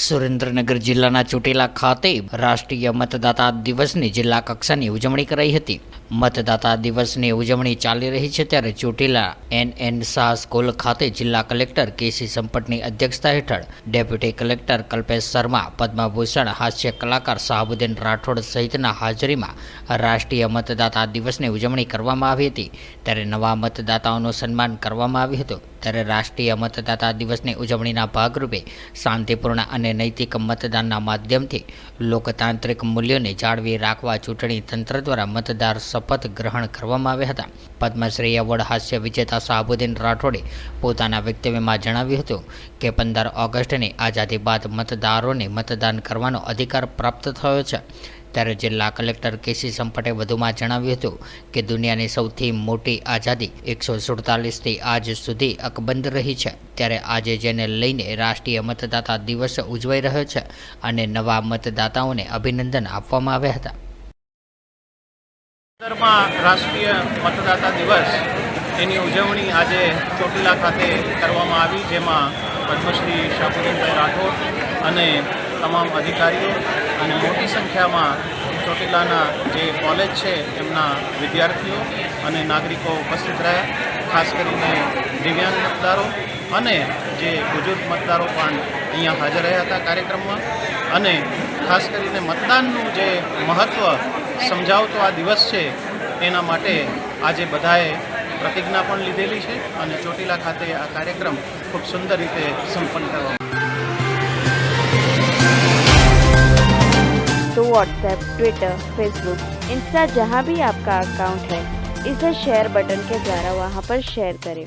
સુરેન્દ્રનગર જિલ્લાના ચોટીલા ખાતે રાષ્ટ્રીય મતદાતા દિવસની જિલ્લા કક્ષાની ઉજવણી કરાઈ હતી। મતદાતા દિવસની ઉજવણી ચાલી રહી છે ત્યારે ચોટીલા એન શાહ સ્કૂલ ખાતે જિલ્લા કલેક્ટર કેસી સંપટની અધ્યક્ષતા હેઠળ ડેપ્યુટી કલેક્ટર કલ્પેશ શર્મા, પદ્મભૂષણ હાસ્ય કલાકાર શાહબુદ્દીન રાઠોડ સહિતના હાજરીમાં રાષ્ટ્રીય મતદાતા દિવસની ઉજવણી કરવામાં આવી હતી। ત્યારે નવા મતદાતાઓનું સન્માન કરવામાં આવ્યું હતું। ત્યારે રાષ્ટ્રીય મતદાતા દિવસની ઉજવણીના ભાગરૂપે શાંતિપૂર્ણ અને નૈતિક મતદાનના માધ્યમથી લોકતાંત્રિક મૂલ્યોને જાળવી રાખવા ચૂંટણી તંત્ર દ્વારા મતદાર શપથ ગ્રહણ કરવામાં આવ્યા હતા। પદ્મશ્રી એવોર્ડ હાસ્ય વિજેતા શાહબુદ્દીન રાઠોડે પોતાના વક્તવ્યમાં જણાવ્યું હતું કે 15 ઓગસ્ટની આઝાદી બાદ મતદારોને મતદાન કરવાનો અધિકાર પ્રાપ્ત થયો છે। ત્યારે જિલ્લા કલેક્ટર કેસી સંપટે વધુમાં જણાવ્યું હતું કે દુનિયાની સૌથી મોટી આઝાદી 147થી આજ સુધી અકબંધ રહી છે। ત્યારે આજે જેને લઈને રાષ્ટ્રીય મતદાતા દિવસ ઉજવાઈ રહ્યો છે અને નવા મતદાતાઓને અભિનંદન આપવામાં આવ્યા હતા। રાષ્ટ્રીય મતદાતા દિવસ એની ઉજવણી આજે ચોટીલા ખાતે કરવામાં આવી, જેમાં પદ્મશ્રી શાહબુદ્દીનભાઈ રાઠોડ અને તમામ અધિકારીઓ અને મોટી સંખ્યામાં ચોટીલાના જે કોલેજ છે એમના વિદ્યાર્થીઓ અને નાગરિકો ઉપસ્થિત રહ્યા। ખાસ કરીને દિવ્યાંગ મતદારો અને જે બુજુર્ગ મતદારો પણ અહીંયા હાજર રહ્યા હતા કાર્યક્રમમાં। અને ખાસ કરીને મતદાનનું જે મહત્ત્વ સમજાવતો આ દિવસ છે એના માટે આજે બધાએ પ્રતિજ્ઞા પણ લીધેલી છે અને ચોટીલા ખાતે આ કાર્યક્રમ ખૂબ સુંદર રીતે સંપન્ન કરવામાં। तो व्हाट्सएप, ट्विटर, फेसबुक, इंस्टा जहाँ भी आपका अकाउंट है, इसे शेयर बटन के द्वारा वहाँ पर शेयर करें।